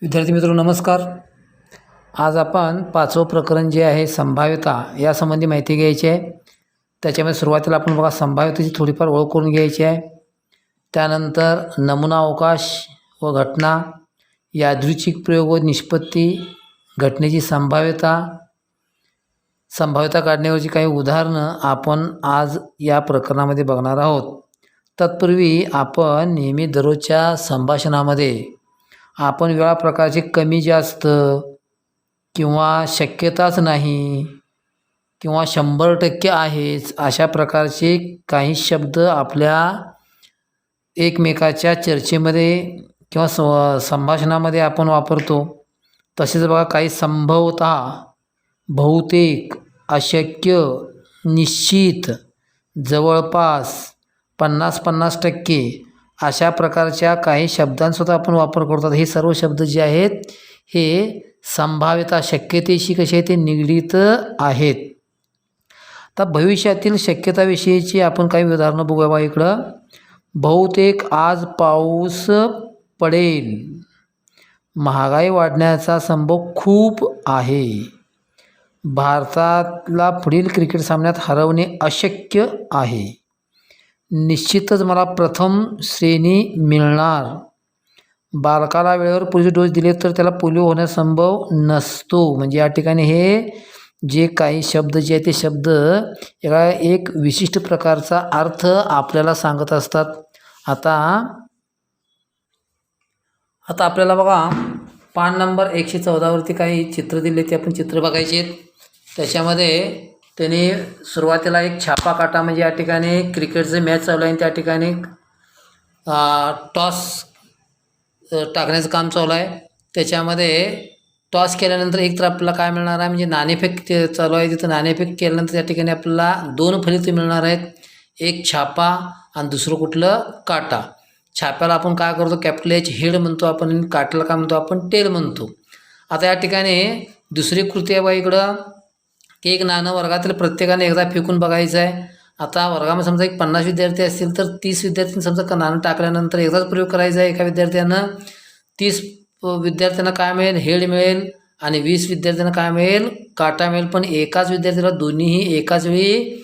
विद्यार्थी मित्रांनो नमस्कार. आज आपण पाचवं प्रकरण जे आहे संभाव्यता यासंबंधी माहिती घ्यायची आहे. त्याच्यामध्ये सुरुवातीला आपण बघा संभाव्यतेची थोडीफार ओळख करून घ्यायची आहे. त्यानंतर नमुना अवकाश व घटना, यादृच्छिक प्रयोग व निष्पत्ती, घटनेची संभाव्यता काढण्यावरची काही उदाहरणं आपण आज या प्रकरणामध्ये बघणार आहोत. तत्पूर्वी आपण नेहमी दररोजच्या संभाषणामध्ये आपण वेळा प्रकारचे कमी जास्त किंवा शक्यताच नाही किंवा 100% आहेच अशा प्रकारचे काही शब्द आपल्या एकमेकाच्या चर्चेमध्ये किंवा संभाषणामध्ये आपण वापरतो. तसेच बघा काही संभवतः, बहुतेक, अशक्य, निश्चित, जवळपास, 50-50% अशा प्रकारच्या काही शब्दांसुद्धा आपण वापर करतात. हे सर्व शब्द जे आहेत हे संभाव्यता शक्यतेशी कसे आहे ते निगडीत आहेत. आता भविष्यातील शक्यताविषयीची आपण काही उदाहरणं बघूया. बा इकडं बहुतेक आज पाऊस पडेल, महागाई वाढण्याचा संभव खूप आहे, भारताला पुढील क्रिकेट सामन्यात हरवणे अशक्य आहे, निश्चितच मला प्रथम श्रेणी मिळणार, बालकाला वेळेवर पोलिओ डोस दिले तर त्याला पोलिओ होण्यास संभव नसतो. म्हणजे या ठिकाणी हे जे काही शब्द जे आहेत ते शब्द एक विशिष्ट प्रकारचा अर्थ आपल्याला सांगत असतात. आता आपल्याला बघा पान नंबर 114वरती काही चित्र दिले ते आपण चित्र बघायचे आहेत. त्याच्यामध्ये त्याने सुरुवातीला एक छापा काटा, म्हणजे या ठिकाणी क्रिकेटचं मॅच चालू आहे, त्या ठिकाणी टॉस टाकण्याचं काम चालू आहे. त्याच्यामध्ये टॉस केल्यानंतर एक तर आपल्याला काय मिळणार आहे, म्हणजे नाणेफेक ते चालू आहे, तिथं नाणेफेक केल्यानंतर त्या ठिकाणी आपल्याला 2 फलितं मिळणार आहेत, एक छापा आणि दुसरं कुठलं काटा. छाप्याला आपण काय करतो, कॅपिटल H हेड म्हणतो आपण, काट्याला काय म्हणतो आपण, टेल म्हणतो. आता या ठिकाणी दुसरी कृती आहे बा इकडं की एक नाणं वर्गातील प्रत्येकाने एकदा फेकून बघायचं आहे. आता वर्गामध्ये समजा एक 50 विद्यार्थी असतील तर 30 विद्यार्थ्यांनी समजा नाणं टाकल्यानंतर एकदाच प्रयोग करायचा आहे. एका विद्यार्थ्यानं 30 विद्यार्थ्यांना काय मिळेल, हेड मिळेल, आणि 20 विद्यार्थ्यांना काय मिळेल, काटा मिळेल. पण एकाच विद्यार्थ्याला दोन्हीही एकाच वेळी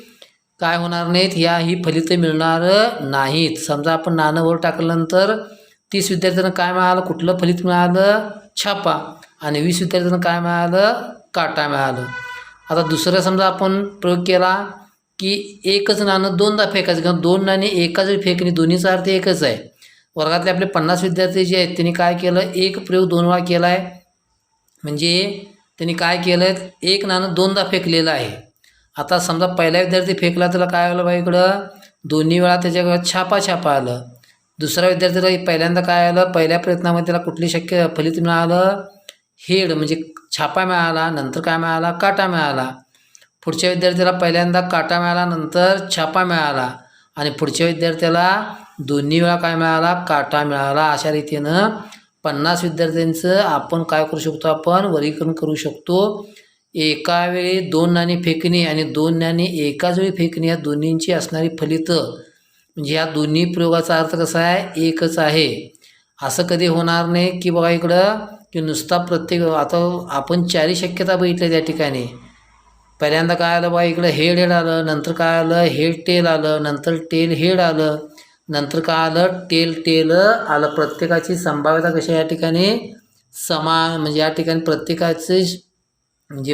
काय होणार नाहीत, ही फलितं मिळणार नाहीत. समजा आपण नाणं वर टाकल्यानंतर 30 विद्यार्थ्यांना काय मिळालं, कुठलं फलित मिळालं, छापा, आणि 20 विद्यार्थ्यांना काय मिळालं, काटा मिळालं. आता दुसरं समजा आपण प्रयोग केला की एकच नाणं दोनदा फेकायचं किंवा 2 नाणी एकाच वेळी फेकणे, दोन्हीचा अर्थ एकच आहे. वर्गातले आपले 50 विद्यार्थी जे आहेत त्यांनी काय केलं, एक प्रयोग 2 वेळा केला आहे, म्हणजे त्यांनी काय केलं आहे, एक नाणं 2दा फेकलेलं आहे. आता समजा पहिला विद्यार्थी फेकला त्याला काय आलं बा इकडं, दोन्ही वेळा त्याच्या छापा आलं. दुसऱ्या विद्यार्थीला पहिल्यांदा काय आलं, पहिल्या प्रयत्नामध्ये त्याला कुठली फलित मिळालं, हेड म्हणजे छापा मिळाला, नंतर काय मिळाला, काटा मिळाला. पुढच्या विद्यार्थ्याला पहिल्यांदा काटा मिळाला, नंतर छापा मिळाला, आणि पुढच्या विद्यार्थ्याला दोन्ही वेळा काय मिळाला, काटा मिळाला. अशा रीतीनं 50 विद्यार्थ्यांचं आपण काय करू शकतो, आपण वर्गीकरण करू शकतो. एका वेळी 2 नाणी फेकणे आणि 2 नाणी एकाच वेळी फेकणे या दोन्हींची असणारी फलितं, म्हणजे या दोन्ही प्रयोगाचा अर्थ कसा आहे, एकच आहे. असं कधी होणार नाही की बघा इकडं की नुसता प्रत्येक, आता आपण 4 शक्यता बघितल्या त्या ठिकाणी. पहिल्यांदा काय आलं बा इकडं, हेड आलं, नंतर काय आलं, हेड टेल आलं, नंतर टेल हेड आलं, नंतर काय आलं, टेल आलं. प्रत्येकाची संभाव्यता कशी या ठिकाणी समान, म्हणजे या ठिकाणी प्रत्येकाचे म्हणजे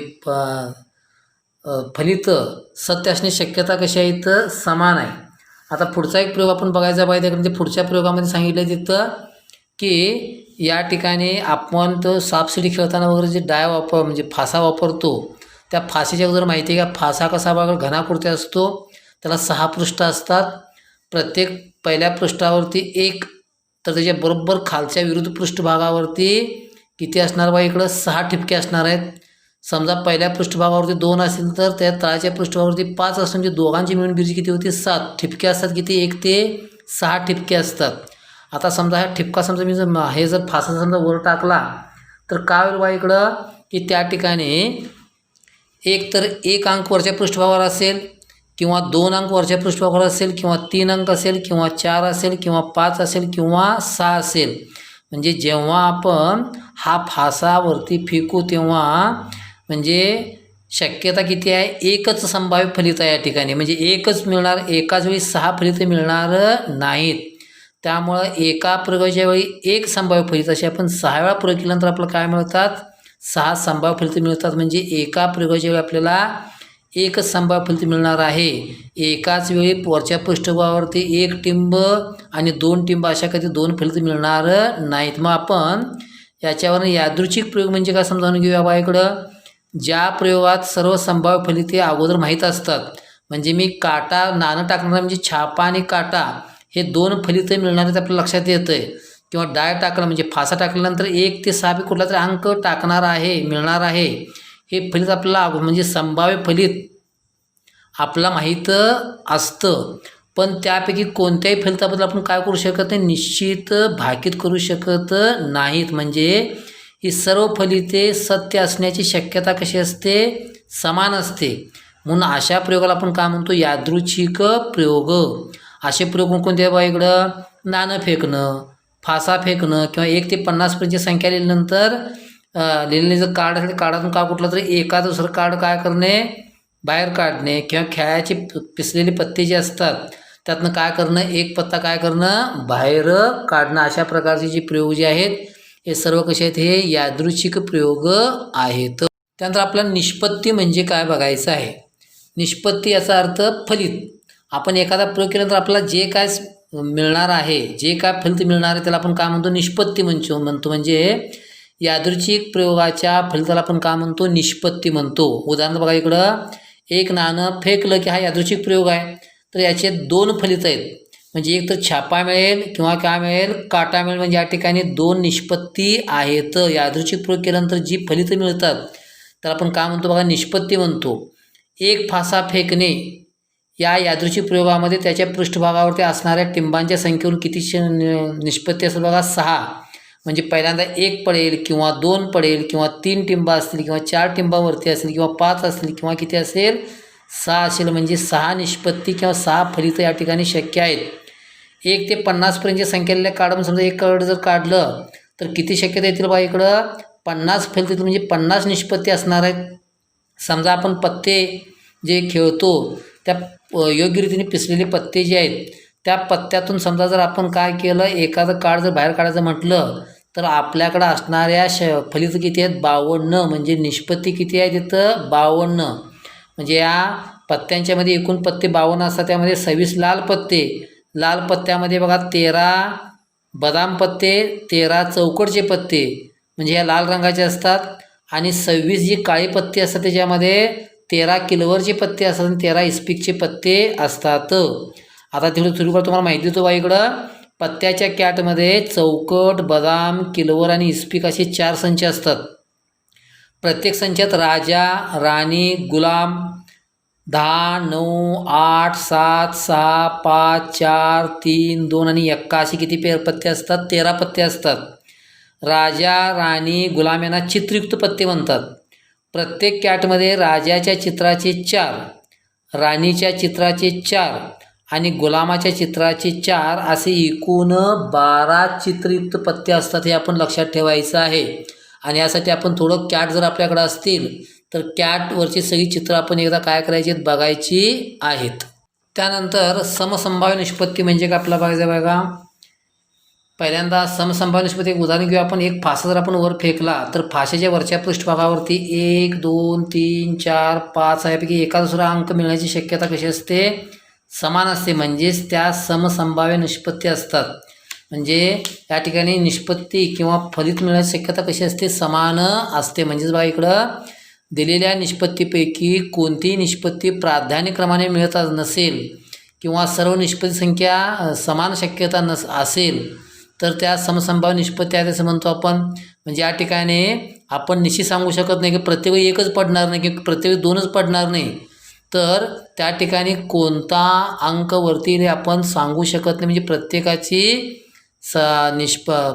फलितं सत्य असण्याची शक्यता कशी आहे इथं समान आहे. आता पुढचा एक प्रयोग आपण बघायचा पाहिजे. म्हणजे पुढच्या प्रयोगामध्ये सांगितलं तिथं की या ठिकाणी आपण तो सापशिडी खेळताना वगैरे जे म्हणजे फासा वापरतो, त्या फाशीच्या अगोदर माहिती आहे का, फासा कसा बघा घनाकृती असतो, त्याला 6 पृष्ठ असतात. प्रत्येक पहिल्या पृष्ठावरती 1, तर त्याच्या बरोबर खालच्या विरुद्ध पृष्ठभागावरती किती असणार बा इकडं, 6 ठिपके असणार आहेत. समजा पहिल्या पृष्ठभागावरती 2 असेल तर त्या तळाच्या पृष्ठभागावरती 5 असतात, म्हणजे दोघांची मिळून बेरीज किती होती, 7 ठिपके असतात. किती, 1 ते 6 ठिपके असतात. आता समजा हा ठिपका समजा मी जर फासा समजा वर टाकला तर काय होईल बा इकडं की त्या ठिकाणी एक तर 1 अंक वरच्या पृष्ठभागावर असेल, किंवा 2 अंक वरच्या पृष्ठभागावर असेल, किंवा 3 अंक असेल, किंवा 4 असेल, किंवा 5 असेल, किंवा 6 असेल. म्हणजे जेव्हा आपण हा फासावरती फेकू तेव्हा म्हणजे शक्यता किती आहे, एकच संभाव्य फलित आहे या ठिकाणी, म्हणजे एकच मिळणार, एकाच वेळी 6 फलितं मिळणार नाहीत. त्यामुळं एका प्रयोगाच्या वेळी एक संभाव्य फलित, असे आपण 6 वेळा प्रयोग केल्यानंतर आपल्याला काय मिळतात, 6 संभाव्य फलितं मिळतात. म्हणजे एका प्रयोगाच्या वेळी आपल्याला एकच संभाव्य फलित मिळणार आहे. एकाच वेळी वरच्या पृष्ठभागावरती 1 टिंब आणि 2 टिंब अशा कधी 2 फलितं मिळणार नाहीत. मग आपण याच्यावरून यादृच्छिक प्रयोग म्हणजे काय समजावून घेऊया बा. इकडं ज्या प्रयोगात सर्व संभाव्य फलिते अगोदर माहीत असतात, म्हणजे मी काटा नाणं टाकणार म्हणजे छापा आणि काटा हे 2 फलितं मिळणार आहेत आपल्या लक्षात येतं आहे. किंवा डाय टाकलं म्हणजे फासा टाकल्यानंतर 1 ते 6 कुठला तरी अंक टाकणार आहे, मिळणार आहे, हे फलित आपल्याला म्हणजे संभाव्य फलित आपला माहीत असतं. पण त्यापैकी कोणत्याही फलिताबद्दल आपण काय करू शकत नाही, निश्चित भाकीत करू शकत नाहीत. म्हणजे ही सर्व फलिते सत्य असण्याची शक्यता कशी असते, समान असते. म्हणून अशा प्रयोगाला आपण काय म्हणतो, यादृच्छिक प्रयोग. असे प्रयोग कोणते बा, इकडं नाणं फेकणं, फासा फेकणं, किंवा 1 ते 50पर्यंतची संख्या लिहिल्यानंतर लिहिलेलं जर कार्ड असेल कार्डातून का कुठलं तरी एका दुसरं कार्ड काय करणे, बाहेर काढणे, किंवा खेळाची पिसलेली पत्ते जे असतात त्यातनं काय करणं, एक पत्ता काय करणं, बाहेर काढणं. अशा प्रकारचे जे प्रयोग जे आहेत हे सर्व कसे आहेत, हे यादृच्छिक प्रयोग आहेत. त्यानंतर आपल्याला निष्पत्ती म्हणजे काय बघायचं आहे. निष्पत्ती याचा अर्थ फलित. आपण एखादा प्रयोग केल्यानंतर आपल्याला जे काय मिळणार आहे, जे काय फलित मिळणार आहे त्याला आपण काय म्हणतो, निष्पत्ती म्हणतो. म्हणजे यादृच्छिक प्रयोगाच्या फलिताला आपण काय म्हणतो, निष्पत्ती म्हणतो. उदाहरण बघा, इकडं 1 नाणं फेकलं की हा यादृच्छिक प्रयोग आहे. तर याचे 2 फलित आहेत, म्हणजे एक तर छापा मिळेल किंवा काय मिळेल, काटा मिळेल. म्हणजे या ठिकाणी 2 निष्पत्ती आहेत. यादृच्छिक प्रयोग केल्यानंतर जी फलितं मिळतात त्याला आपण काय म्हणतो बघा, निष्पत्ती म्हणतो. 1 फासा फेकणे या यादृच्छिक प्रयोगामध्ये त्याच्या पृष्ठभागावरती असणाऱ्या टिंबांच्या संख्येवरून किती निष्पत्ती असेल बघा, 6. म्हणजे पहिल्यांदा 1 पडेल किंवा 2 पडेल किंवा 3 टिंबा असतील किंवा 4 टिंबावरती असतील किंवा 5 असतील किंवा किती असेल, 6 असेल. म्हणजे 6 निष्पत्ती किंवा 6 फलितं या ठिकाणी शक्य आहेत. 1 ते 50पर्यंतची संख्या काढून समजा 1 कार्ड जर काढलं तर किती शक्यता येतील बघा, इकडं 50 फलितं म्हणजे 50 निष्पत्ती असणार आहेत. समजा आपण पत्ते जे खेळतो त्या योग्य रीतीने पिसलेले पत्ते जे आहेत त्या पत्त्यातून समजा जर आपण काय केलं, एखादं कार्ड जर बाहेर काढायचं म्हटलं तर आपल्याकडं असणाऱ्या फलितं किती आहेत, 52. म्हणजे निष्पत्ती किती आहे तिथं, 52. म्हणजे या पत्त्यांच्यामध्ये एकूण पत्ते 52 असतात. त्यामध्ये 26 लाल पत्ते, लाल पत्त्यामध्ये बघा 13 बदाम पत्ते, 13 चौकटचे पत्ते म्हणजे ह्या लाल रंगाचे असतात, आणि 26 जी काळी पत्ते असतात त्याच्यामध्ये 13 किलोवरचे पत्ते असतात आणि 13 इस्पिकचे पत्ते असतात. आता तेवढं थोडीफार तुम्हाला माहिती देतो बा. इकडं पत्त्याच्या कॅटमध्ये चौकट, बदाम, किलोवर आणि इस्पिक असे 4 संच असतात. प्रत्येक संचात राजा, राणी, गुलाम 10, 9, 8, 7, 6, 5, 4, 3, 2 आणि 1 असे किती पत्ते असतात, 13 पत्ते असतात. राजा, राणी, गुलाम यांना चित्रयुक्त पत्ते म्हणतात. प्रत्येक कॅटमध्ये राजाच्या चित्राचे 4, राणीच्या चित्राचे 4 आणि गुलामाच्या चित्राचे 4 असे एकूण 12 चित्रयुक्त पत्ते असतात. हे आपण लक्षात ठेवायचं आहे. आणि यासाठी आपण थोडं कॅट जर आपल्याकडे असतील तर कॅटवरची सगळी चित्र आपण एकदा काय करायची आहेत, बघायची आहेत. त्यानंतर समसंभाव्य निष्पत्ती म्हणजे काय आपल्याला बघायचं बघा. पहिल्यांदा समसंभाव्य निष्पत्ती एक उदाहरण घेऊ आपण. 1 फासा जर आपण वर फेकला तर फाशाच्या वरच्या पृष्ठभागावरती 1, 2, 3, 4, 5 यापैकी एका दुसरा अंक मिळण्याची शक्यता कशी असते, समान असते. म्हणजेच त्या समसंभाव्य निष्पत्ती असतात. म्हणजे या ठिकाणी निष्पत्ती किंवा फलित मिळण्याची शक्यता कशी असते, समान असते. म्हणजेच बघा, इकडं दिलेल्या निष्पत्तीपैकी कोणतीही निष्पत्ती प्राधान्यक्रमाने मिळत नसेल किंवा सर्व निष्पत्ती संख्या समान शक्यता असेल तर त्या समसंभाव्य निष्पत्ती आहे असं म्हणतो आपण. म्हणजे या ठिकाणी आपण निश्चित सांगू शकत नाही की प्रत्येक वेळी 1च पडणार नाही किंवा प्रत्येक वेळी 2च पडणार नाही. तर त्या ठिकाणी कोणता अंक वरती आपण सांगू शकत नाही. म्हणजे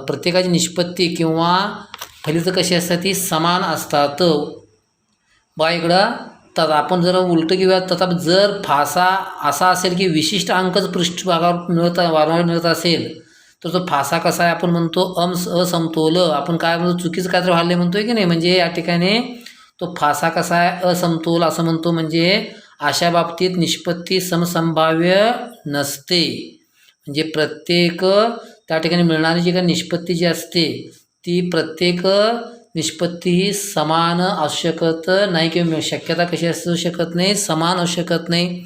प्रत्येकाची निष्पत्ती किंवा फलितं कशी असतात, ती समान असतात. बा इकडं तर आपण जर उलटं घेऊया, तर जर फासा असा असेल की विशिष्ट अंकच पृष्ठभागावर वारंवार मिळत असेल तर तो फासा कसा आहे आपण म्हणतो असमतोल. आपण काय म्हणतो चुकीचं काहीतरी व्हायला म्हणतोय की नाही. म्हणजे या ठिकाणी तो फासा कसा आहे असमतोल असं म्हणतो. म्हणजे अशा बाबतीत निष्पत्ती समसंभाव्य नसते. म्हणजे प्रत्येक त्या ठिकाणी मिळणारी जी काही निष्पत्ती जी असते ती प्रत्येक निष्पत्ती ही समान असू शकत नाही किंवा शक्यता कशी असू शकत नाही, समान असू शकत नाही.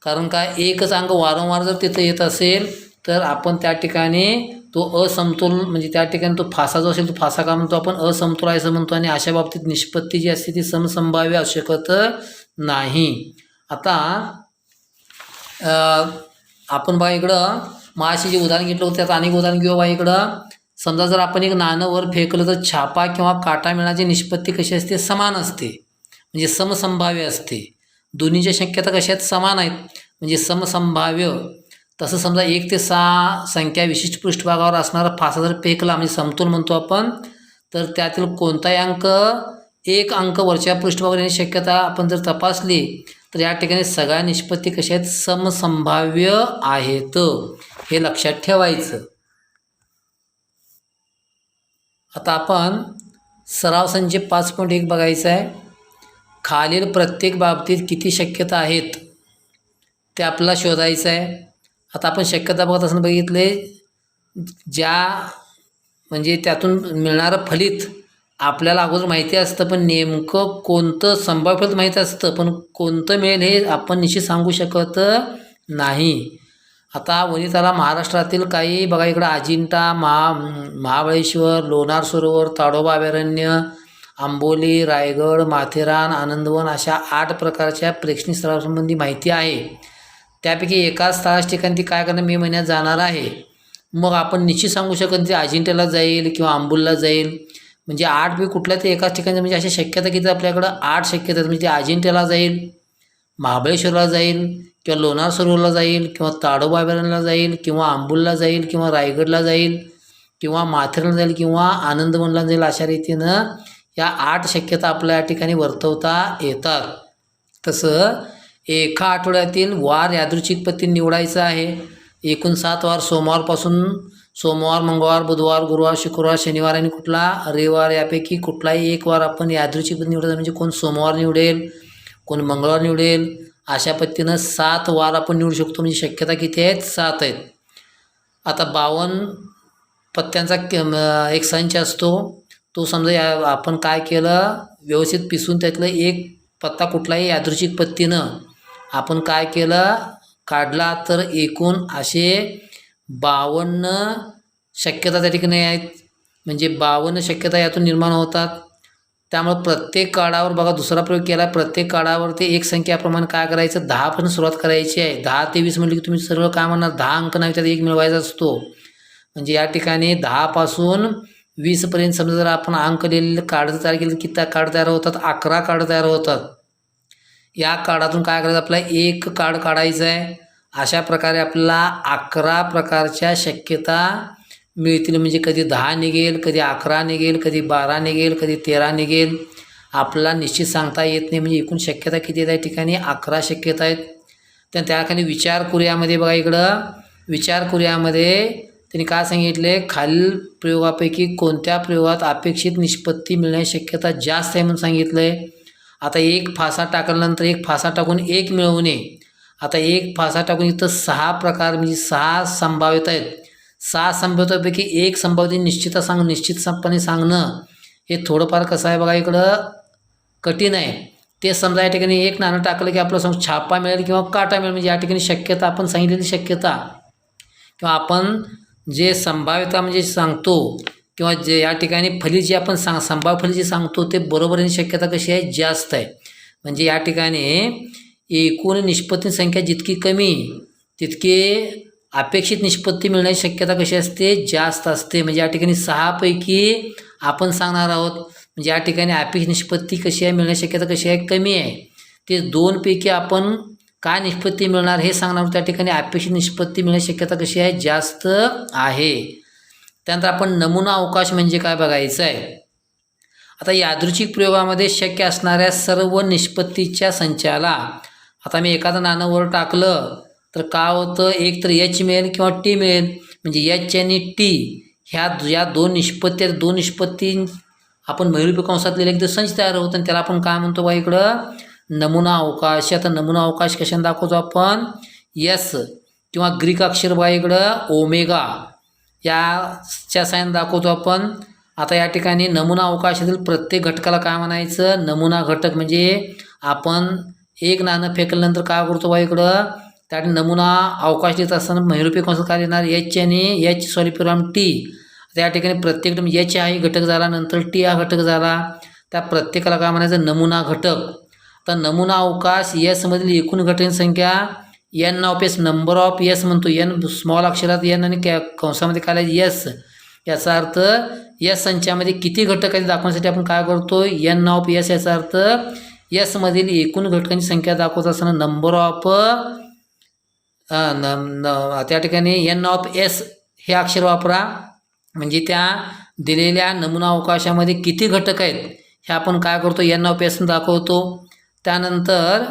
कारण काय एकच अंक वारंवार जर तिथं येत असेल तर आपण त्या ठिकाणी तो असमतोल म्हणजे त्या ठिकाणी तो फासा जो असेल तो फासा का म्हणतो आपण असमतोल आहे असं म्हणतो. आणि अशा बाबतीत निष्पत्ती जी असते ती समसंभाव्य असू शकत नाही. आता आपण बघा इकडं माशी जे उदाहरण घेतलं होतं त्यात अनेक उदाहरण घेऊ बघा इकडं. समजा जर आपण एक नाणं वर फेकलं तर छापा किंवा काटा मिळण्याची निष्पत्ती कशी असते समान असते. म्हणजे समसंभाव्य असते. दोन्हीच्या शक्यता कशा आहेत समान आहेत म्हणजे समसंभाव्य. तसं समजा 1 ते 6 संख्या विशिष्ट पृष्ठभागावर असणारा फासा जर फेकला म्हणजे समतोल म्हणतो आपण, तर त्यातील कोणताही अंक एक अंक वरच्या पृष्ठभागावर येण्याची शक्यता आपण जर तपासली तर या ठिकाणी सगळ्या निष्पत्ती कशा आहेत समसंभाव्य आहेत. हे लक्षात ठेवायचं. आता आपण सराव संच 5.1 बघायचं आहे. खालील प्रत्येक बाबतीत किती शक्यता आहेत ते आपल्याला शोधायचं आहे. आता आपण शक्यता बघत असताना बघितले ज्या म्हणजे त्यातून मिळणारं फलित आपल्याला अगोदर माहिती असतं पण नेमकं कोणतं संभाव्य फलित माहीत असतं पण कोणतं मिळेल हे आपण निश्चित सांगू शकत नाही. आता वनिताला महाराष्ट्रातील काही बघा इकडं अजिंठा, महाबळेश्वर, लोणार सरोवर, ताडोबा अभयारण्य, आंबोली, रायगड, माथेरान, आनंदवन अशा 8 प्रकारच्या प्रेक्षणीय स्थळांसंबंधी माहिती आहे. त्यापैकी एकाच स्थळाच्या ठिकाणी ती काय करणार मे महिन्यात जाणार आहे. मग आपण निश्चित सांगू शकत ती अजिंठ्याला जाईल किंवा आंबोलीला जाईल. म्हणजे 8 पैकी कुठल्या ते एकाच ठिकाणी म्हणजे अशा शक्यता किती आपल्याकडं 8 शक्यता आहेत. म्हणजे ते अजिंठ्याला जाईल, महाबळेश्वरला जाईल किंवा लोणार सरोवरला जाईल किंवा ताडोबा अभयारण्याला जाईल किंवा आंबोलीला जाईल किंवा रायगडला जाईल किंवा माथेरानला जाईल किंवा आनंदवनला जाईल. अशा रीतीनं या 8 शक्यता आपल्या या ठिकाणी वर्तवता येतात. तसं एका आठवड्यातील वार यादृच्छिक पद्धतीने निवडायचं आहे. एकूण 7 वार सोमवारपासून सोमवार, मंगळवार, बुधवार, गुरुवार, शुक्रवार, शनिवार आणि कुठला रविवार यापैकी कुठलाही एक वार आपण यादृच्छिक पद्धतीने निवडायचं. म्हणजे कोण सोमवार निवडेल, कोण मंगळवार निवडेल. अशा पद्धतीनं 7 वार आपण निवडू शकतो. म्हणजे शक्यता किती आहेत 7 आहेत. आता 52 पत्त्यांचा एक संच असतो. तो समजा आपण काय केलं व्यवस्थित पिसून त्यातलं एक पत्ता कुठलाही यादृच्छिक पद्धतीनं आपण काय केलं काढला तर एकूण असे 52 शक्यता त्या ठिकाणी आहेत. म्हणजे 52 शक्यता यातून निर्माण होतात. त्यामुळे प्रत्येक कार्डावर बघा दुसरा प्रयोग केला. प्रत्येक कार्डावर ते एक संख्याप्रमाणे काय करायचं 10 पर्यंत सुरुवात करायची आहे. 10 ते 20 म्हटलं की तुम्ही सर्व काय म्हणणार 10 अंक नाही त्यात 1 मिळवायचा असतो. म्हणजे या ठिकाणी 10 पासून 20 पर्यंत समजा जर आपण अंक लिहिलेले कार्ड तयार केले किती कार्ड तयार होतात 11 कार्ड तयार होतात. या कार्डातून काय करायचं आपल्याला एक कार्ड काढायचं आहे. अशा प्रकारे आपल्याला 11 प्रकारच्या शक्यता मिळतील. म्हणजे कधी 10 निघेल, कधी 11 निघेल, कधी 12 निघेल, कधी 13 निघेल. आपल्याला निश्चित सांगता येत नाही. म्हणजे एकूण शक्यता किती आहेत या ठिकाणी 11 शक्यता आहेत. त्याखाली विचार कुर्यामध्ये बघा इकडं विचार कुर्यामध्ये त्यांनी काय सांगितले खालील प्रयोगापैकी कोणत्या प्रयोगात अपेक्षित निष्पत्ती मिळण्याची शक्यता जास्त आहे म्हणून सांगितलं आहे. आता एक फासा टाकल्यानंतर एक फासा टाकून 1 मिळवणे. आता एक फासा टाकून इथं 6 प्रकार म्हणजे 6 संभाव्यता आहेत. 6 संभाव्यतापैकी एक संभाव्यता निश्चितपणे सांगणं हे थोडंफार कसं आहे बघा इकडं कठीण आहे. ते समजा या ठिकाणी एक नाणं टाकलं की आपलं छापा मिळेल किंवा काटा मिळेल. म्हणजे या ठिकाणी शक्यता आपण सांगितलेली शक्यता किंवा आपण जे संभाव्यता म्हणजे सांगतो किंवा जे या ठिकाणी फली जी आपण संभाव्य फली जी सांगतो ते बरोबर शक्यता कशी आहे जास्त आहे. म्हणजे या ठिकाणी एकूण निष्पत्ती संख्या जितकी कमी तितके अपेक्षित निष्पत्ती मिळण्याची शक्यता कशी असते जास्त असते. म्हणजे या ठिकाणी 6 पैकी आपण सांगणार आहोत. म्हणजे या ठिकाणी अपेक्षित निष्पत्ती कशी आहे मिळण्याची शक्यता कशी आहे कमी आहे. ते 2 पैकी आपण काय निष्पत्ती मिळणार हे सांगणार. त्या ठिकाणी अपेक्षित निष्पत्ती मिळण्याची शक्यता कशी आहे जास्त आहे. त्यानंतर आपण नमुना अवकाश म्हणजे काय बघायचं आहे. आता यादृच्छिक प्रयोगामध्ये शक्य असणाऱ्या सर्व निष्पत्तीच्या संचाला आता मी एखादं नाणं वर टाकलं तर काय होतं एक तर एच मिळेल किंवा टी मिळेल. म्हणजे एच आणि टी या दोन निष्पत्ती आपण महिरूपी कंसात लिहिले की संच तयार होतं आणि त्याला आपण काय म्हणतो बा इकडं नमुना अवकाश. आता नमुना अवकाश कशाने दाखवतो आपण यस किंवा ग्रीक अक्षर बा इकडं ओमेगा याच्या साइन दाखवतो आपण. आता या ठिकाणी नमुना अवकाशातील प्रत्येक घटकाला काय म्हणायचं नमुना घटक. म्हणजे आपण एक नाणं फेकल्यानंतर काय करतो बा इकडं त्या नमुना अवकाश देत असताना महिरूपी कंसात काय लिहिणार एच आणि एच सॉलिप्युराम टी. त्या ठिकाणी प्रत्येक एच हा घटक झाला नंतर टी हा घटक झाला त्या प्रत्येकाला काय म्हणायचं नमुना घटक. तर नमुना अवकाश यसमधील एकूण घटकांची संख्या N of S number of S म्हणतो. एन स्मॉल अक्षरात एन आणि कंसामध्ये काय यस. याचा अर्थ यस संचामध्ये किती घटक आहेत दाखवण्यासाठी आपण काय करतो एन ऑफ एस. याचा अर्थ यसमधील एकूण घटकांची संख्या दाखवत असताना नंबर ऑफ त्या ठिकाणी एन ऑफ एस हे अक्षर वापरा. म्हणजे त्या दिलेल्या नमुना अवकाशामध्ये किती घटक आहेत हे आपण काय करतो एन ऑफ एस दाखवतो. त्यानंतर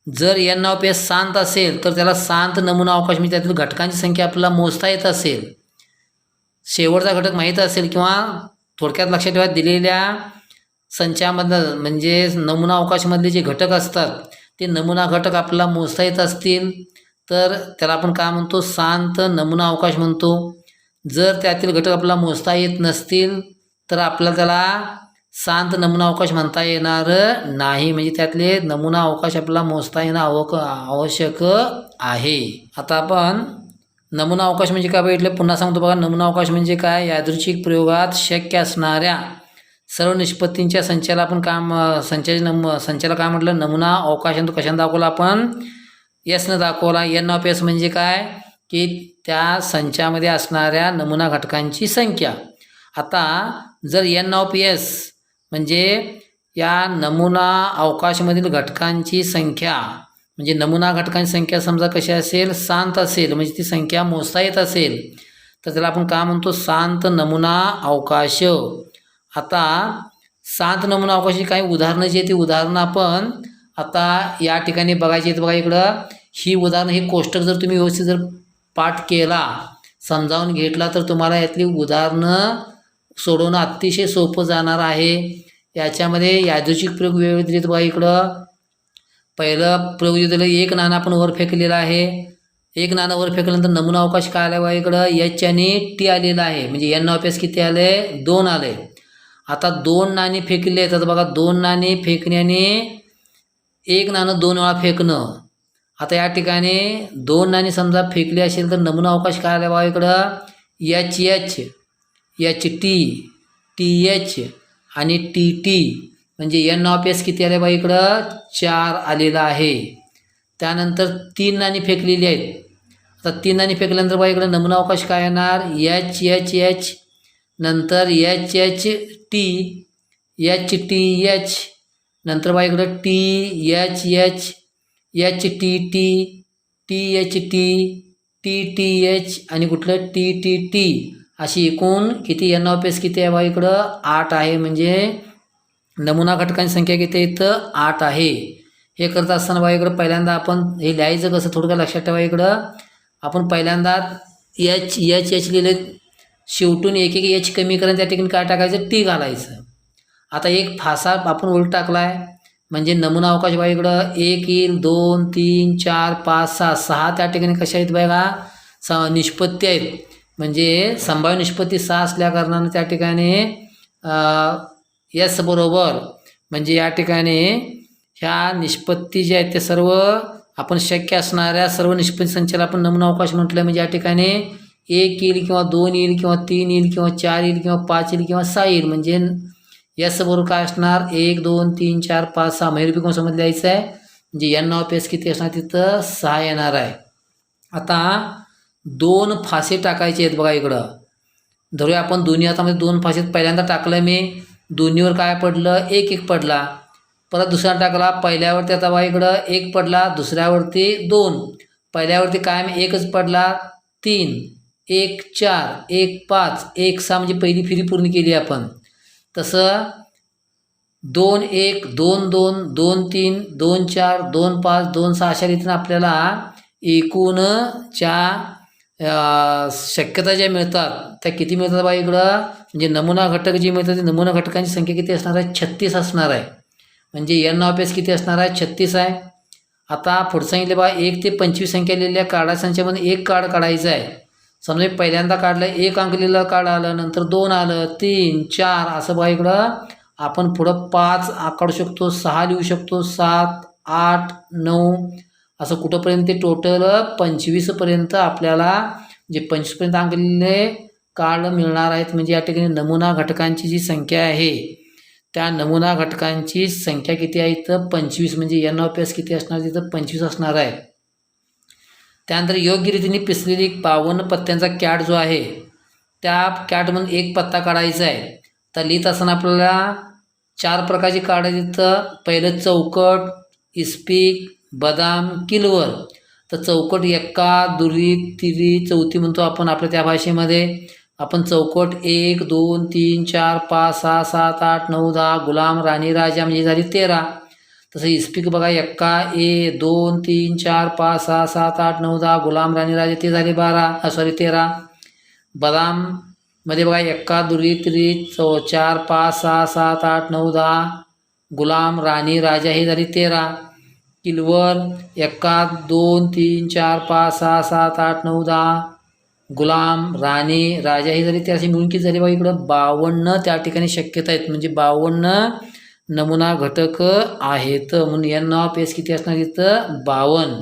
जर एन ऑफ एस शांत असेल तर त्याला शांत नमुना अवकाश म्हणजे त्यातील घटकांची संख्या आपल्याला मोजता येत असेल, शेवटचा घटक माहीत असेल किंवा थोडक्यात लक्षात ठेवा दिलेल्या संचामधलं म्हणजे नमुना अवकाशामधले जे घटक असतात ते नमुना घटक आपल्याला मोजता येत असतील तर त्याला आपण काय म्हणतो शांत नमुना अवकाश म्हणतो. जर त्यातील घटक आपल्याला मोजता येत नसतील तर आपल्याला त्याला शांत नमुना अवकाश म्हणता येणार नाही. म्हणजे त्यातले नमुना अवकाश आपल्याला मोजता येणं आवश्यक आहे. आता आपण नमुना अवकाश म्हणजे काय बघितलं पुन्हा सांगतो बघा. नमुना अवकाश म्हणजे काय यादृच्छिक प्रयोगात शक्य असणाऱ्या सर्व निष्पत्तींच्या संचाला आपण संचाला काय म्हटलं नमुना अवकाश. कशाने दाखवला आपण यसनं दाखवला. एन ऑफ एस म्हणजे काय की त्या संचामध्ये असणाऱ्या नमुना घटकांची संख्या. आता जर एन ऑफ एस म्हणजे या नमुना अवकाशामधील घटकांची संख्या म्हणजे नमुना घटकांची संख्या समजा कशी असेल शांत असेल म्हणजे ती संख्या मोजता येत असेल तर त्याला आपण काय म्हणतो शांत नमुना अवकाश. आता शांत नमुना अवकाशाची काही उदाहरणं जी आहेत ती उदाहरणं आपण आता या ठिकाणी बघायची आहेत बघा. इकडं ही उदाहरणं ही कोष्टक जर तुम्ही व्यवस्थित जर पाठ केला समजावून घेतला तर तुम्हाला यातली उदाहरणं सोडवणं अतिशय सोपं जाणार आहे. याच्यामध्ये यादृच्छिक प्रयोग वेळ दिलेत बघा. इकडं पहिलं प्रयोग दिलं एक नाणं आपण वर फेकलेलं आहे. एक नाणं वर फेकल्यानंतर नमुना अवकाश काय आला बघा इकडं एच आणि टी आलेला आहे. म्हणजे एन ऑफ एस किती आले 2 आले. आता 2 नाणी फेकले तर बघा 2 नाणी फेकण्याने एक नाणं 2 वेळा फेकणं. आता या ठिकाणी 2 नाणी समजा फेकली असेल तर नमुना अवकाश काय आला बघा इकडं H H H T H आणि टी टी. म्हणजे एन ऑफ एस किती आले बघा इकडं 4 आलेला आहे. त्यानंतर 3 नाणी फेकलेली आहेत. आता 3 नाणी फेकल्यानंतर बघा इकडं नमुना अवकाश काय येणार एच एच एच नंतर एच एच टी एच नंतर बघा इकडं T H H T H T H आणि कुठलं टी अशी एकूण किती एन ऑफ एस किती आहे बघा इकडं 8 आहे. म्हणजे नमुना घटकांची संख्या किती आहे इथं 8 आहे. हे करत असताना बघा इकडं पहिल्यांदा आपण हे लिहायचं कसं थोडं लक्षात ठेवा. इकडं आपण पहिल्यांदा एच लिहिले शेवटून एक एच कमी करून त्या ठिकाणी काय टाकायचं टी घालायचं. आता एक फासा आपण उलट टाकला आहे म्हणजे नमुना अवकाश बघा इकडं 1 येईल 2 3 4 5 6 त्या ठिकाणी कशा आहेत बघा निष्पत्ती आहेत. म्हणजे संभाव्य निष्पत्ती 6 असल्या कारणाने त्या ठिकाणी यस बरोबर म्हणजे या ठिकाणी ह्या निष्पत्ती ज्या आहेत ते सर्व आपण शक्य असणाऱ्या सर्व निष्पत्ती संचाला आपण नमुना अवकाश म्हटलं. म्हणजे या ठिकाणी 1 येईल किंवा 2 येईल किंवा 3 येईल किंवा 4 येईल किंवा 5 येईल किंवा 6 येईल. म्हणजे यस बरोबर काय असणार 1 2 3 4 5 6 महिरूपी कंसामध्ये द्यायचं आहे. म्हणजे एन ऑफ एस किती असणार तिथं 6 येणार आहे. आता 2 फासे टाकायचे आहेत बघा इकडं. धरूया आपण दोन्ही हातामध्ये 2 फासे पहिल्यांदा टाकलं मी दोन्हीवर काय पडलं 1 1 पडला. परत दुसरा टाकला पहिल्यावरती आता बघा इकडं 1 पडला दुसऱ्यावरती 2 पहिल्यावरती काय मी 1च पडला 3 1 4 1 5 1 6 म्हणजे पहिली फेरी पूर्ण केली आपण. तसं 2 1 2 2 2 3 2 4 2 5 2 6 अशा रीतीनं आपल्याला एकूणच्या शक्यता ज्या मिळतात त्या किती मिळतात बा इकडं, म्हणजे नमुना घटक जी मिळतात ती नमुना घटकांची संख्या किती असणार आहे, 36 असणार आहे. म्हणजे एन ऑफ एस किती असणार आहे, 36 आहे. आता पुढचं सांगितले बा 1 ते 25 संख्या लिहिलेल्या कार्डा संख्येमध्ये एक कार्ड काढायचं आहे. समजा पहिल्यांदा काढलं 1 अंक लिहिलं कार्ड आलं, नंतर 2 आलं, 3, 4 असं बा इकडं आपण पुढं 5 काढू शकतो, 6 लिहू शकतो, 7, 8, 9 असं कुठंपर्यंत ते टोटल 25पर्यंत आपल्याला जे 25पर्यंत अंक लिहिलेले कार्ड मिळणार आहेत. म्हणजे या ठिकाणी नमुना घटकांची जी संख्या आहे त्या नमुना घटकांची संख्या किती आहे तर 25, म्हणजे एन ऑफ एस किती असणार तिथं 25 असणार आहे. त्यानंतर योग्य रीतीने पिसलेली 52 पत्त्यांचा कॅट जो आहे त्या कॅटमधून एक पत्ता काढायचा आहे. तर लिहित असताना आपल्याला 4 प्रकारची कार्ड तिथं. पहिलं चौकट, इस्पिक, बदाम, किलवर. तर चौकट एक्का, दुरी, तिरी, चौथी म्हणतो आपण आपल्या त्या भाषेमध्ये. आपण चौकट 1, 2, 3, 4, 5, 6, 7, 8, 9, 10, गुलाम, राणी, राजा म्हणजे झाली 13. तसं इस्पिक बघा एक्का 1, 2, 3, 4, 5, 6, 7, 8, 9, 10, गुलाम, राणी, राजा ते झाले 13. बदाम मध्ये बघा एक्का, दुरी, तिरी, 4, 5, 6, 7, 8, 9, 10, गुलाम, राणी, राजा ही झाली 13. किलवर एक्का 2, 3, 4, 5, 6, 7, 8, 9, 10, गुलाम, राणी, राजा ही झाली 13. मिळून किती झाली बघा इकडं 52 त्या ठिकाणी शक्यता आहेत. म्हणजे 52 नमुना घटक आहेत. म्हणून एन ऑफ एस किती असणार इथं 52.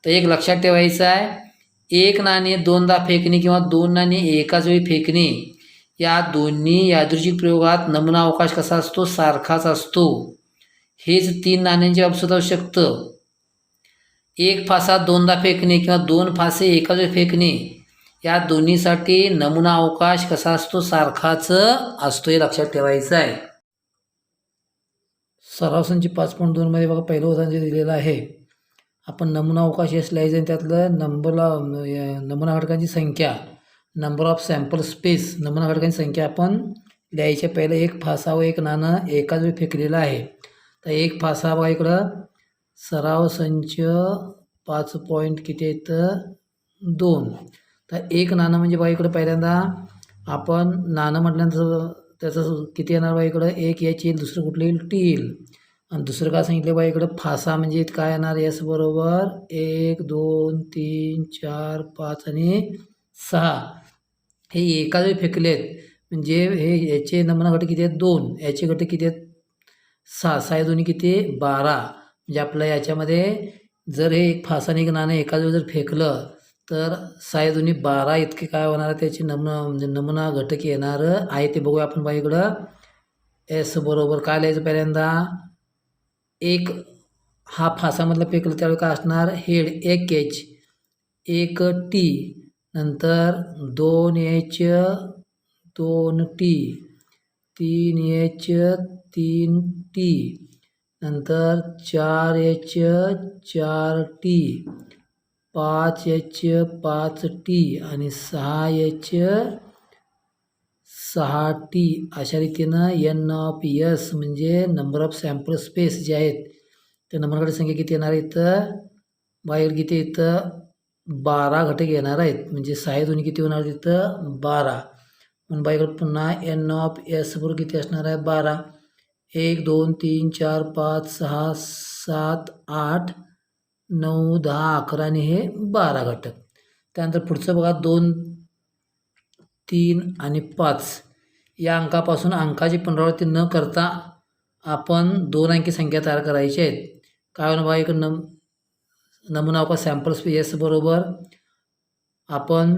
तर एक लक्षात ठेवायचं आहे, एक नाणे दोनदा फेकणे किंवा 2 नाणे एकाच वेळी फेकणे या दोन्ही यादृच्छिक प्रयोगात नमुना अवकाश कसा असतो, सारखाच असतो. हेच 3 नाण्यांची बाबतीत असू शकतं. एक फासा दोनदा फेकणे किंवा 2 फासे एकाच वेळी फेकणे या दोन्हीसाठी नमुना अवकाश कसा असतो, सारखाच असतो. हे लक्षात ठेवायचं आहे. सराव संच 5.2 मध्ये बघा पहिलं उदाहरण जे दिलेलं आहे, आपण नमुना अवकाश यश लिहायचं आणि त्यातलं नमुना घटकांची संख्या, नंबर ऑफ सॅम्पल स्पेस, नमुना घटकांची संख्या आपण लिहायच्या. पहिलं एक फासा व एक नाणं एकाच वेळी फेकलेलं आहे. तर एक फासा बघा इकडं सराव संच 5 पॉईंट किती आहेत 2. तर एक नाणं म्हणजे बघा इकडं पहिल्यांदा आपण नाणं म्हटल्यानंतर त्याचं किती येणार बघा इकडं 1 एच येईल, दुसरं कुठलं येईल टी येईल. आणि दुसरं काय सांगितलं बघा इकडं फासा म्हणजे काय येणार एस बरोबर 1, 2, 3, 4, 5 आणि 6 हे एकाच वेळी फेकलेत. म्हणजे हे याचे नमुना घटक किती आहेत 2, याचे घटक किती आहेत 6, 6 दोन्ही किती 12. म्हणजे आपल्या याच्यामध्ये जर हे एक फासाने एक नाणं एकाच वेळी जर फेकलं तर 6 दोन्ही 12 इतके काय होणार त्याचे नमुना घटक येणार आहे. ते बघूया आपण बाई इकडं. एस बरोबर काय लिहायचं पहिल्यांदा, एक हा फासामधलं फेकलं त्यावेळी काय असणार हेड 1 एच 1 टी, नंतर 2 एच 2 टी, 3 एच 3 टी, नंतर 4 एच 4 टी, 5 एच 5 टी आणि 6 एच 6 टी. अशा रीतीनं एन ऑफ एस म्हणजे नंबर ऑफ सॅम्पल स्पेस जे आहेत त्या नंबरकडे संख्या किती येणार आहे इथं बाहेर किती इथं 12 घटक येणार आहेत. म्हणजे 6 दोन्ही किती होणार तिथं 12. म्हणून बाईकडे पुन्हा एन ऑफ एस बरोबर किती असणार आहे 12. 1, 2, 3, 4, 5, 6, 7, 8, 9, 10, 11 आणि हे 12 घटक. त्यानंतर पुढचं बघा 2, 3 आणि 5 या अंकापासून अंकाची पुनरावृत्ती न करता आपण 2 अंकी संख्या तयार करायची आहेत. काय होणार बघा इकडं नमुना अवकाश सॅम्पल स्पेस बरोबर आपण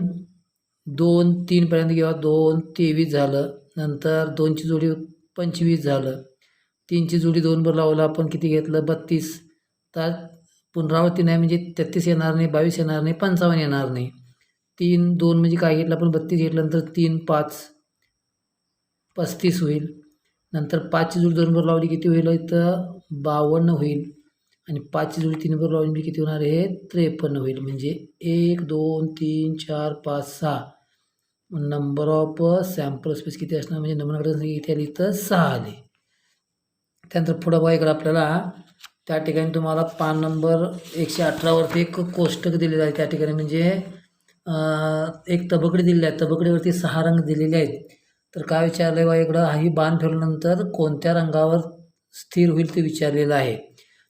2, 3 पर्यंत घेऊया. 2, 23 झालं, नंतर 2ची जोडी 25 झालं, 3ची जोडी 2 बरोबर लावलं आपण किती घेतलं 32. तर पुनरावृत्ती नाही म्हणजे 33 येणार नाही, 22 येणार नाही, 55 येणार नाही. 3, 2 म्हणजे काय घेतलं आपण 32 घेतलं, नंतर 3, 5 35 होईल. नंतर 5ची जोडी 2 बरोबर लावली किती होईल इथं 52 होईल. आणि 5ची जोडी 3 बरोबर लावली किती होणार हे 53 होईल. म्हणजे 1, 2, 3, 4, 5, 6 नंबर ऑफ सॅम्पल स्पेस किती असणार म्हणजे नमुना घटक संख्या किती आली इथं 6 आली. त्यानंतर पुढं बघा इकडं आपल्याला त्या ठिकाणी तुम्हाला पान नंबर 118 वरती एक कोष्टक दिलेलं आहे. त्या ठिकाणी म्हणजे एक तबकडी दिलेली आहे, तबकडीवरती 6 रंग दिलेले आहेत. तर काय विचारलं आहे बा इकडं, ही बाण फिरवल्यानंतर कोणत्या रंगावर स्थिर होईल ते विचारलेलं आहे.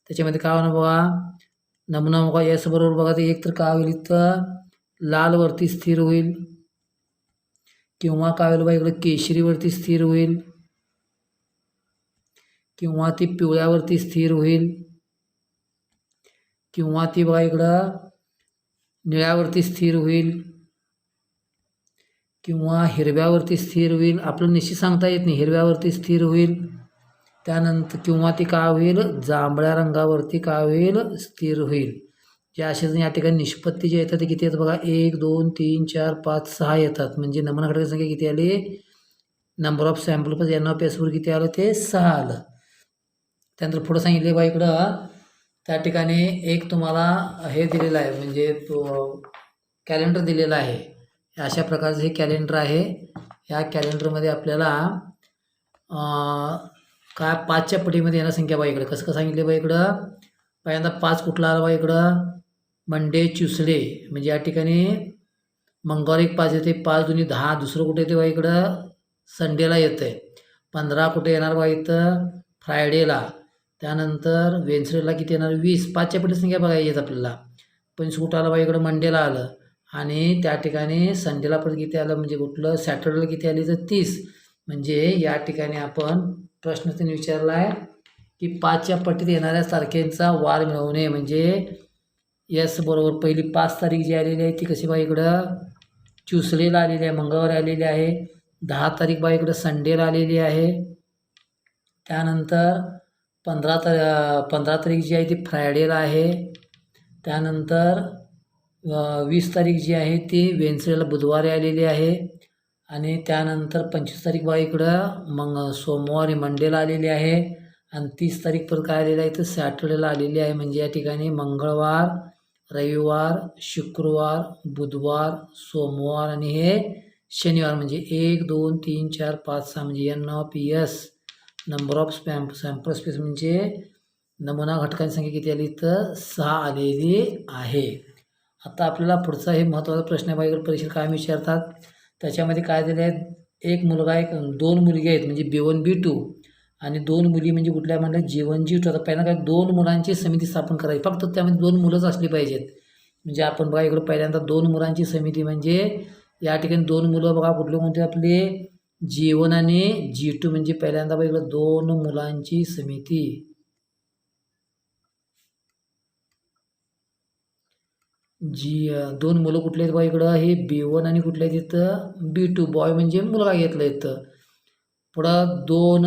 त्याच्यामध्ये काय होणार बघा, नमुना बघा याच बरोबर बघा, ते एक तर काय होईल इथं लालवरती स्थिर होईल, किंवा काय होईल बा इकडं केशरीवरती स्थिर होईल, किंवा ती पिवळ्यावरती स्थिर होईल, किंवा ती बघा इकडं निळ्यावरती स्थिर होईल, किंवा हिरव्यावरती स्थिर होईल. आपलं निश्चित सांगता येत नाही, हिरव्यावरती स्थिर होईल. त्यानंतर किंवा ती काय होईल जांभळ्या रंगावरती काय होईल स्थिर होईल. जे असेच या ठिकाणी निष्पत्ती जे येतात ते किती येतात बघा, 1 2 3 4 5 6 येतात. म्हणजे नमुना घटकाची संख्या किती आली, number of sample plus N of एसवर किती आलं, ते 6 आलं. त्यानंतर पुढं सांगितले बा इकडं, त्या ठिकाणी एक तुम्हाला हे दिलेलं आहे, म्हणजे तो कॅलेंडर दिलेला आहे. अशा प्रकारचं हे कॅलेंडर आहे. या कॅलेंडरमध्ये आपल्याला काय 5च्या पटीमध्ये येणार संख्या बा इकडं कसं कसं सांगितले बा इकडं, पहिल्यांदा 5 कुठला आला बा इकडं, मंडे ट्युसडे, म्हणजे या ठिकाणी मंगळवार एक 5 येते, 5 दुनी 10. दुसरं कुठे येते बा इकडं, संडेला येतं आहे. 15 कुठे येणार बा इथं, फ्रायडेला. त्यानंतर वेन्सडेला किती येणार 20. 5च्या पटी संख्या बघायची आहेत आपल्याला. 25 कुठं आलं बा इकडं, मंडेला आलं. आणि त्या ठिकाणी संडेला परत किती आलं, म्हणजे कुठलं सॅटर्डेला किती आली तर 30. म्हणजे या ठिकाणी आपण प्रश्न त्यांनी विचारला आहे की 5च्या पटीत येणाऱ्या तारखेचा वार मिळवणे. म्हणजे यस बरोबर पहिली 5 तारीख जी आलेली आहे ती कशी बा इकडं ट्युसडेला आलेली आहे, मंगळवारी आलेली आहे. 10 तारीख बा इकडं संडेला आलेली आहे. त्यानंतर 15 तारीख जी आहे ती फ्रायडेला आहे. त्यानंतर 20 तारीख जी आहे ती वेन्सडेला बुधवारी आलेली आहे. आणि त्यानंतर 25 तारीख बा इकडं सोमवारी मंडेला आलेली आहे. आणि 30 तारीख परत काय आलेली आहे तर सॅटर्डेला आलेली आहे. म्हणजे या ठिकाणी मंगळवार, रविवार, शुक्रवार, बुधवार, सोमवार आणि हे शनिवार. म्हणजे 1 2 3 4 5 6 म्हणजे N of S number of sample space म्हणजे नमुना घटकांची संख्या किती आली तर 6 आलेली आहे. आता आपल्याला पुढचा हे महत्त्वाचा प्रश्न आहे बघा, परीक्षेत काय विचारतात त्याच्यामध्ये काय दिले आहेत, एक मुलगा एक 2 मुलगी आहेत म्हणजे B1 B2 आणि 2 मुली म्हणजे कुठल्या म्हणल्या G1 G2. आता पहिल्यांदा काय 2 मुलांची समिती स्थापन करायची, फक्त त्यामध्ये 2 मुलंच असली पाहिजेत. म्हणजे आपण बघा इकडं पहिल्यांदा 2 मुलांची समिती म्हणजे या ठिकाणी 2 मुलं बघा कुठले कोणते आपले G1 आणि G2. म्हणजे पहिल्यांदा बघा इकडं 2 मुलांची समिती. दोन मुलं कुठले आहेत बघा इकडं, हे B1 आणि कुठले आहेत इथं B2. बॉय म्हणजे मुलगा घेतला इथं. पुढं 2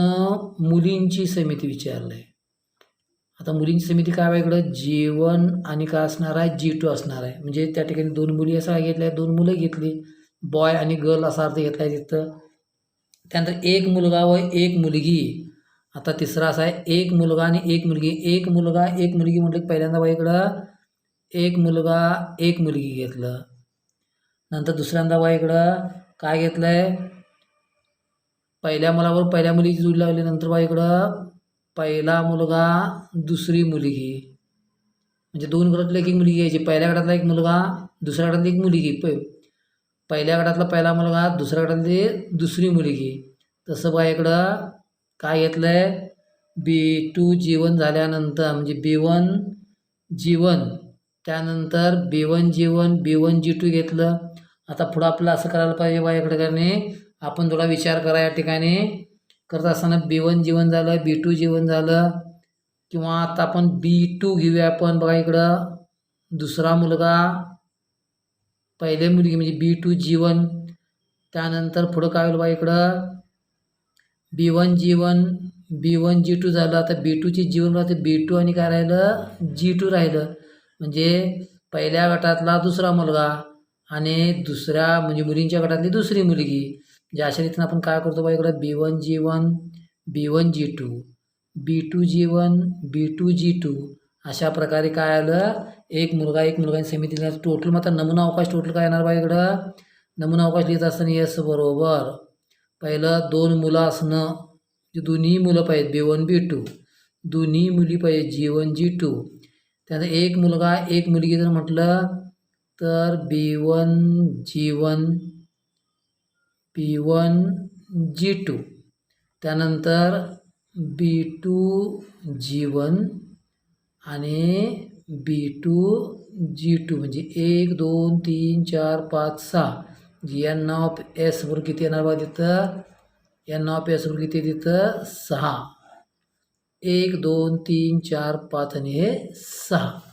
मुलींची समिती विचारलं आहे. आता मुलींची समिती काय बघा इकडं G1 आणि काय असणार आहे G2 असणार आहे. म्हणजे त्या ठिकाणी 2 मुली असं घेतल्या, 2 मुलं घेतली, बॉय आणि गर्ल असा अर्थ घेतला आहे तिथं. त्यानंतर 1 मुलगा व 1 मुलगी. आता तिसरा असा आहे 1 मुलगा आणि 1 मुलगी. 1 मुलगा 1 मुलगी म्हटलं की पहिल्यांदा बघा इकडं 1 मुलगा 1 मुलगी घेतलं. नंतर दुसऱ्यांदा बघा इकडं काय घेतलं आहे, पहिल्या मुलावर पहिल्या मुलीची जोडी लावली. नंतर बघा इकडं पहिला मुलगा दुसरी मुलगी. म्हणजे 2 गटातला 1 मुलगी घ्यायची. पहिल्या गटातला 1 मुलगा, दुसऱ्या गटातली 1 मुलगी. पहिल्या गटातला पहिला मुलगा, दुसऱ्या गटातली दुसरी मुलगी. तसं बघा इकडं काय घेतलं आहे B2 G1 झाल्यानंतर म्हणजे B1 G1, त्यानंतर B1 G1 B1 G2 घेतलं. आता पुढं आपलं असं करायला पाहिजे बा या ठिकाणी आपण थोडा विचार करा. या ठिकाणी करत असताना B1 G1 झालं, B2 G1 झालं, किंवा आता आपण B2 घेऊया आपण. बघा इकडं दुसरा मुलगा पहिले मुलगी म्हणजे B2 G1. त्यानंतर पुढं काय होईल बा इकडं B1 G1 B1 G2 झालं. आता B2ची G1 राहते, B2 आणि काय राहिलं G2 राहिलं. म्हणजे पहिल्या गटातला दुसरा मुलगा आणि दुसऱ्या म्हणजे मुलींच्या गटातली दुसरी मुलगी. म्हणजे अशा रीतीनं आपण काय करतो बा इकडं B1 G1 B1 G2 B2 G1 B2 G2. अशा प्रकारे काय आलं, 1 मुलगा 1 मुलगा समितीला टोटल. मग आता नमुना अवकाश टोटल काय येणार बा इकडं, नमुना अवकाश लिहित असताना यस बरोबर पहिलं 2 मुलं असणं, दोन्ही मुलं पाहिजेत B1 B2, दोन्ही मुली पाहिजे G1 G2. त्यानंतर 1 मुलगा 1 मुलगी जर म्हटलं तर B1 G2 त्यानंतर B2 आणि B2 म्हणजे 1 2 3 4 5 6 जी N ऑफ S बरोबर किती येणार बघा तिथं N ऑफ S बरोबर किती तिथं 6 1 2 3 4 5 आणि हे 6